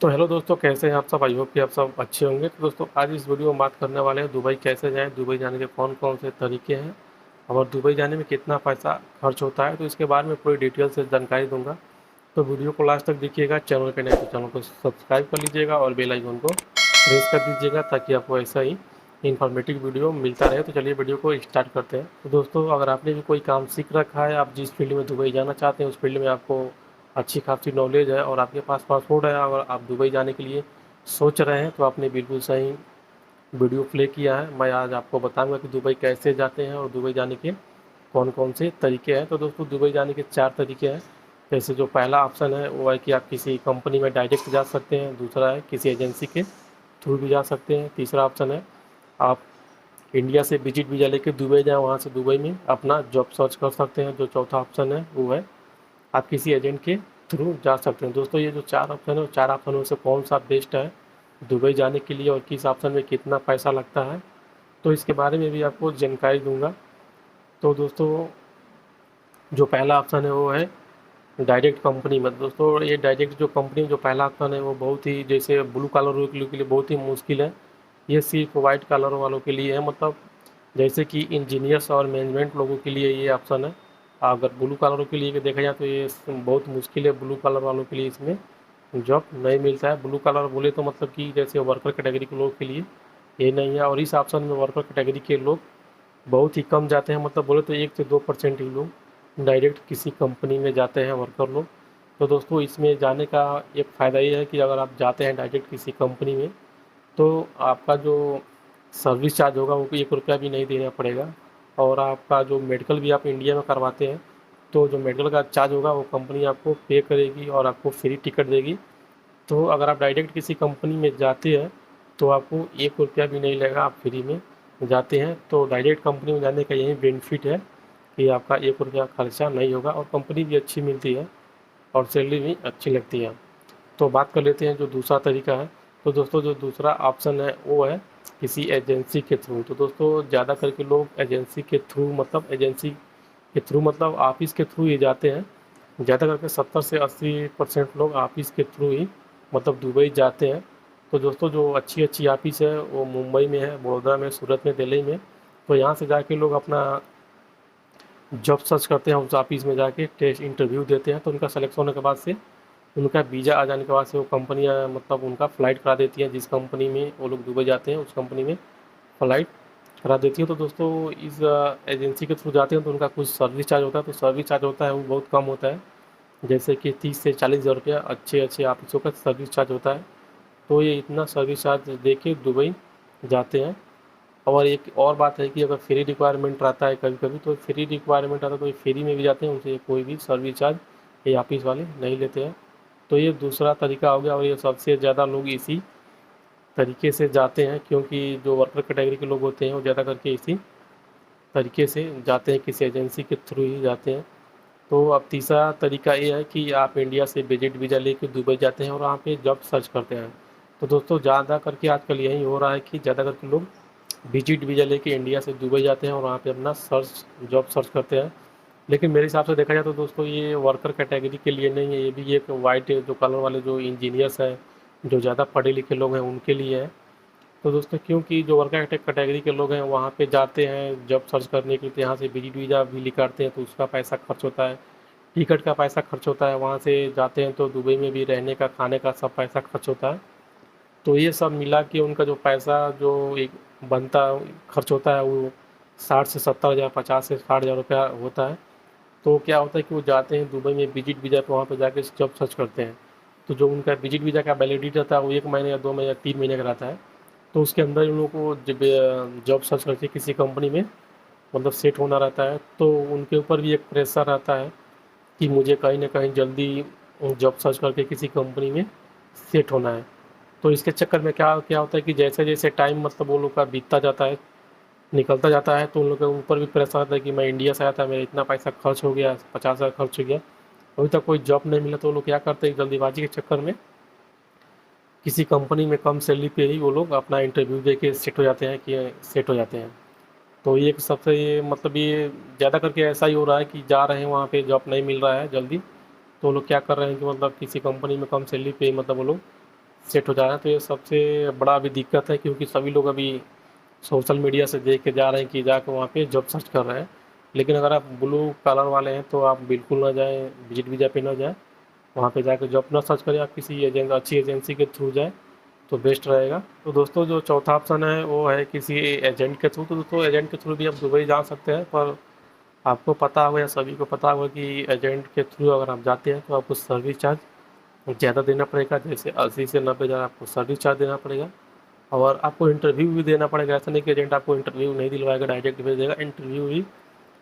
तो हेलो दोस्तों, कैसे हैं आप सब। आई होप कि आप सब अच्छे होंगे। तो दोस्तों आज इस वीडियो में बात करने वाले हैं दुबई कैसे जाएं, दुबई जाने के कौन कौन से तरीके हैं और दुबई जाने में कितना पैसा खर्च होता है। तो इसके बारे में पूरी डिटेल से जानकारी दूंगा। तो वीडियो को लास्ट तक देखिएगा। चैनल पे नए तो चैनल को सब्सक्राइब कर लीजिएगा और बेल आइकन को प्रेस कर दीजिएगा ताकि आपको ऐसा ही इन्फॉर्मेटिव वीडियो मिलता रहे। तो चलिए वीडियो को स्टार्ट करते हैं। तो दोस्तों अगर आपने भी कोई काम सीख रखा है, आप जिस फील्ड में दुबई जाना चाहते हैं उस फील्ड में आपको अच्छी खासी नॉलेज है और आपके पास पासपोर्ट है और आप दुबई जाने के लिए सोच रहे हैं, तो आपने बिल्कुल सही वीडियो प्ले किया है। मैं आज आपको बताऊंगा कि दुबई कैसे जाते हैं और दुबई जाने के कौन कौन से तरीके हैं। तो दोस्तों दुबई जाने के 4 तरीके हैं। जैसे जो पहला ऑप्शन है वो है कि आप किसी कंपनी में डायरेक्ट जा सकते हैं। दूसरा है किसी एजेंसी के थ्रू भी जा सकते हैं। तीसरा ऑप्शन है आप इंडिया से विजिट वीज़ा लेकर दुबई जाएँ, वहाँ से दुबई में अपना जॉब सर्च कर सकते हैं। जो चौथा ऑप्शन है वो है आप किसी एजेंट के थ्रू जा सकते हैं। दोस्तों ये जो 4 ऑप्शन है, 4 ऑप्शन में से कौन सा बेस्ट है दुबई जाने के लिए और किस ऑप्शन में कितना पैसा लगता है, तो इसके बारे में भी आपको जानकारी दूंगा। तो दोस्तों जो पहला ऑप्शन है वो है डायरेक्ट कंपनी में। दोस्तों ये डायरेक्ट जो कंपनी जो पहला ऑप्शन है वो बहुत ही, जैसे ब्लू कलर के लिए बहुत ही मुश्किल है। ये सिर्फ वाइट कलर वालों के लिए है, मतलब जैसे कि इंजीनियर्स और मैनेजमेंट लोगों के लिए ये ऑप्शन है। अगर ब्लू कलर के लिए देखा जाए तो ये बहुत मुश्किल है। ब्लू कलर वालों के लिए इसमें जॉब नहीं मिलता है। ब्लू कलर बोले तो मतलब कि जैसे वर्कर कैटेगरी के लोगों के लिए ये नहीं है। और इस ऑप्शन में वर्कर कैटेगरी के लोग बहुत ही कम जाते हैं, मतलब बोले तो 1 से 2% ही लोग डायरेक्ट किसी कंपनी में जाते हैं वर्कर लोग। तो दोस्तों इसमें जाने का एक फ़ायदा ये है कि अगर आप जाते हैं डायरेक्ट किसी कंपनी में तो आपका जो सर्विस चार्ज होगा वो 1 रुपया भी नहीं देना पड़ेगा। और आपका जो मेडिकल भी आप इंडिया में करवाते हैं तो जो मेडिकल का चार्ज होगा वो कंपनी आपको पे करेगी और आपको फ्री टिकट देगी। तो अगर आप डायरेक्ट किसी कंपनी में जाते हैं तो आपको 1 रुपया भी नहीं लगेगा, आप फ्री में जाते हैं। तो डायरेक्ट कंपनी में जाने का यही बेनिफिट है कि आपका 1 रुपया खर्चा नहीं होगा और कंपनी भी अच्छी मिलती है और सैलरी भी अच्छी लगती है। तो बात कर लेते हैं जो दूसरा तरीका है। तो दोस्तों जो दूसरा ऑप्शन है वो है किसी एजेंसी के थ्रू। तो दोस्तों ज़्यादा करके लोग एजेंसी के थ्रू, मतलब एजेंसी के थ्रू मतलब ऑफिस के थ्रू ही जाते हैं। ज़्यादा करके 70 से 80% लोग ऑफिस के थ्रू ही मतलब दुबई जाते हैं। तो दोस्तों जो अच्छी अच्छी ऑफिस है वो मुंबई में है, बड़ौदा में, सूरत में, दिल्ली में। तो यहाँ से जाके लोग अपना जॉब सर्च करते हैं, उस ऑफिस में जाके टेस्ट इंटरव्यू देते हैं। तो उनका सेलेक्शन होने के बाद से उनका वीज़ा आ जाने के बाद से वो कंपनियाँ मतलब उनका फ़्लाइट करा देती हैं। जिस कंपनी में वो लोग दुबई जाते हैं उस कंपनी में फ़्लाइट करा देती है। तो दोस्तों इस एजेंसी के थ्रू जाते हैं तो उनका कुछ सर्विस चार्ज होता है। तो सर्विस चार्ज होता है वो बहुत कम होता है, जैसे कि 30 से 40 हज़ार रुपया अच्छे अच्छे ऑफिसों का सर्विस चार्ज होता है। तो ये इतना सर्विस चार्ज दे के दुबई जाते हैं। और एक और बात है कि अगर फ्री रिक्वायरमेंट रहता है कभी कभी, तो फ्री रिक्वायरमेंट आता है तो ये फ्री में भी जाते हैं, उनसे कोई भी सर्विस चार्ज ये ऑफिस वाले नहीं लेते हैं। तो ये दूसरा तरीका हो गया और ये सबसे ज़्यादा लोग इसी तरीके से जाते हैं, क्योंकि जो वर्कर कैटेगरी के लोग होते हैं वो ज़्यादा करके इसी तरीके से जाते हैं, किसी एजेंसी के थ्रू ही जाते हैं। तो अब तीसरा तरीका ये है कि आप इंडिया से विजिट वीज़ा लेके दुबई जाते हैं और वहाँ पे जॉब सर्च करते हैं। तो दोस्तों ज़्यादा करके आजकल यही हो रहा है कि ज़्यादा करके लोग विजिट वीज़ा लेके इंडिया से दुबई जाते हैं और वहाँ पे अपना जॉब सर्च करते हैं। लेकिन मेरे हिसाब से देखा जाए तो दोस्तों ये वर्कर कैटेगरी के लिए नहीं है, ये भी एक वाइट जो कलर वाले जो इंजीनियर्स हैं, जो ज़्यादा पढ़े लिखे लोग हैं उनके लिए है। तो दोस्तों क्योंकि जो वर्कर कैटेगरी के लोग हैं वहाँ पे जाते हैं जॉब सर्च करने के लिए, तो यहाँ से विजिट वीज़ा भी निकालते हैं तो उसका पैसा खर्च होता है, टिकट का पैसा खर्च होता है। वहाँ से जाते हैं तो दुबई में भी रहने का, खाने का सब पैसा खर्च होता है। तो ये सब मिला के उनका जो पैसा जो एक बनता खर्च होता है वो 60 से 70 हज़ार, 50 से 60 हज़ार रुपया होता है। तो क्या होता है कि वो जाते हैं दुबई में विजिट वीज़ा पे, वहाँ पे जाके जॉब सर्च करते हैं। तो जो उनका विजिट वीज़ा का वैलिडिटी रहता है वो 1 महीने या 2 महीने या 3 महीने का रहता है। तो उसके अंदर उन लोगों को जब जॉब सर्च करके किसी कंपनी में मतलब सेट होना रहता है, तो उनके ऊपर भी एक प्रेशर रहता है कि मुझे कहीं ना कहीं जल्दी जॉब सर्च करके किसी कंपनी में सेट होना है। तो इसके चक्कर में क्या क्या होता है कि जैसे जैसे टाइम मतलब वो लोग का बीतता जाता है, निकलता जाता है, तो उन लोग के ऊपर भी प्रेशर आता है कि मैं इंडिया से आया था, मेरा इतना पैसा खर्च हो गया, 50 हज़ार खर्च हो गया, अभी तक कोई जॉब नहीं मिला। तो वो लोग क्या करते हैं जल्दीबाजी के चक्कर में किसी कंपनी में कम सैलरी पे ही वो लोग अपना इंटरव्यू दे के सेट हो जाते हैं कि सेट हो जाते हैं। तो ये सबसे ये मतलब ये ज़्यादा करके ऐसा ही हो रहा है कि जा रहे हैं वहाँ पे जॉब नहीं मिल रहा है जल्दी, तो वो लोग क्या कर रहे हैं कि मतलब किसी कंपनी में कम सैलरी पे मतलब वो लोग सेट हो जा रहा है। तो ये सबसे बड़ा अभी दिक्कत है, क्योंकि सभी लोग अभी सोशल मीडिया से देख के जा रहे हैं कि जाकर वहाँ पे जॉब सर्च कर रहे हैं। लेकिन अगर आप ब्लू कलर वाले हैं तो आप बिल्कुल ना जाएँ, विजिट वीज़ा पे ना जाएँ, वहाँ पे जाकर जॉब ना सर्च करें, आप किसी अच्छी एजेंसी के थ्रू जाएँ तो बेस्ट रहेगा। तो दोस्तों जो चौथा ऑप्शन है वो है किसी एजेंट के थ्रू। तो दोस्तों एजेंट के थ्रू भी आप दुबई जा सकते हैं, पर आपको पता होगा या सभी को पता होगा कि एजेंट के थ्रू अगर आप जाते हैं तो आपको सर्विस चार्ज ज़्यादा देना पड़ेगा, जैसे 80 से 90 हज़ार आपको सर्विस चार्ज देना पड़ेगा। और आपको इंटरव्यू भी देना पड़ेगा, ऐसा नहीं कि एजेंट आपको इंटरव्यू नहीं दिलवाएगा, डायरेक्ट भेज देगा, इंटरव्यू भी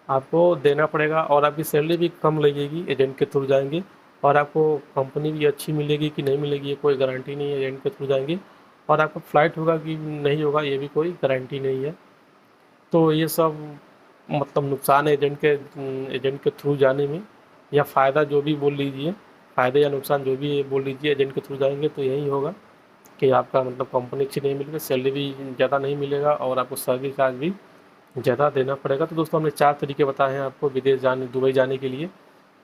आपको देना पड़ेगा। और आपकी सैलरी भी कम लगेगी एजेंट के थ्रू जाएंगे, और आपको कंपनी भी अच्छी मिलेगी कि नहीं मिलेगी ये कोई गारंटी नहीं है एजेंट के थ्रू जाएंगे। और आपका फ़्लाइट होगा कि नहीं होगा ये भी कोई गारंटी नहीं है। तो ये सब मतलब नुकसान है एजेंट के थ्रू जाने में, या फ़ायदा जो भी बोल लीजिए, फ़ायदे या नुकसान जो भी बोल लीजिए, एजेंट के थ्रू जाएंगे तो यही होगा कि आपका मतलब कंपनी अच्छी नहीं मिलेगी, सैलरी भी ज़्यादा नहीं मिलेगा, और आपको सर्विस चार्ज भी ज़्यादा देना पड़ेगा। तो दोस्तों हमने 4 तरीके बताए हैं आपको विदेश जाने, दुबई जाने के लिए।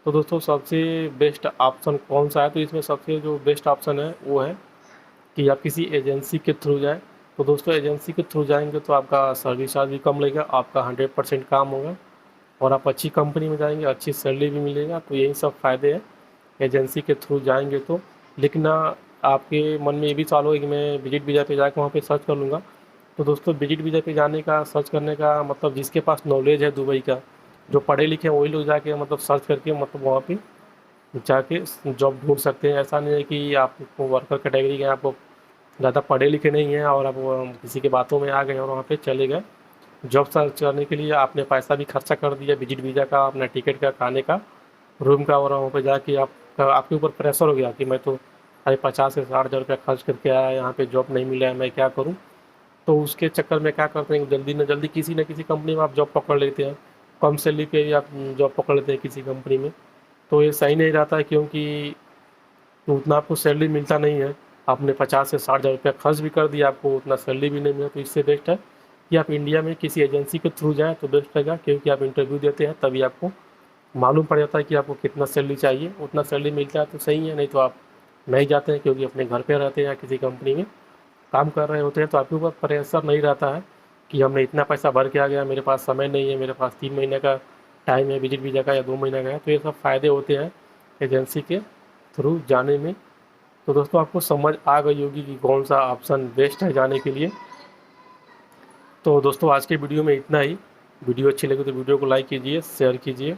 तो दोस्तों सबसे बेस्ट ऑप्शन कौन सा है? तो इसमें सबसे जो बेस्ट ऑप्शन है वो है कि आप किसी एजेंसी के थ्रू जाएँ। तो दोस्तों एजेंसी के थ्रू जाएँगे तो आपका सर्विस चार्ज भी कम लगेगा, आपका 100% काम होगा, और आप अच्छी कंपनी में जाएँगे, अच्छी सैलरी भी मिलेगा। तो यही सब फ़ायदे हैं एजेंसी के थ्रू जाएँगे तो। लेकिन आपके मन में ये भी सवाल होगा कि मैं विजिट वीज़ा पे जाके वहाँ पे सर्च कर लूँगा। तो दोस्तों विजिट वीज़ा पे जाने का, सर्च करने का मतलब जिसके पास नॉलेज है दुबई का, जो पढ़े लिखे हैं वही लोग जाके मतलब सर्च करके मतलब वहाँ पे जाके जॉब ढूँढ सकते हैं। ऐसा नहीं है कि आप वर्कर कैटेगरी के हैं, आप ज़्यादा पढ़े लिखे नहीं हैं और आप किसी की बातों में आ गए और वहाँ पे चले गए। जॉब सर्च करने के लिए आपने पैसा भी खर्चा कर दिया, विजिट वीज़ा का, अपना टिकट का, खाने का, रूम का, और वहाँ पे जाके आपके ऊपर प्रेशर हो गया कि मैं तो भाई 50 से 60 हज़ार रुपया खर्च करके आया, यहाँ पे जॉब नहीं मिला है, मैं क्या करूँ? तो उसके चक्कर में क्या करते हैं, जल्दी न जल्दी किसी न किसी कंपनी में आप जॉब पकड़ लेते हैं, कम सैलरी पे भी आप जॉब पकड़ लेते हैं किसी कंपनी में। तो ये सही नहीं रहता है, क्योंकि उतना आपको सैलरी मिलता नहीं है। आपने 50 से 60 हज़ार रुपया खर्च भी कर दिया, आपको उतना सैलरी भी नहीं मिला। तो इससे बेस्ट है कि आप इंडिया में किसी एजेंसी के थ्रू जाएँ तो बेस्ट रहेगा, क्योंकि आप इंटरव्यू देते हैं तभी आपको मालूम पड़ जाता है कि आपको कितना सैलरी चाहिए। उतना सैलरी मिलता है तो सही है, नहीं तो आप नहीं जाते हैं, क्योंकि अपने घर पे रहते हैं या किसी कंपनी में काम कर रहे होते हैं। तो आपके ऊपर प्रेशर नहीं रहता है कि हमने इतना पैसा भर के आ गया, मेरे पास समय नहीं है, मेरे पास 3 महीने का टाइम है विजिट वीज़ा का या 2 महीने का है। तो ये सब फ़ायदे होते हैं एजेंसी के थ्रू जाने में। तो दोस्तों आपको समझ आ गई होगी कि कौन सा ऑप्शन बेस्ट है जाने के लिए। तो दोस्तों आज के वीडियो में इतना ही। वीडियो अच्छी लगी तो वीडियो को लाइक कीजिए, शेयर कीजिए।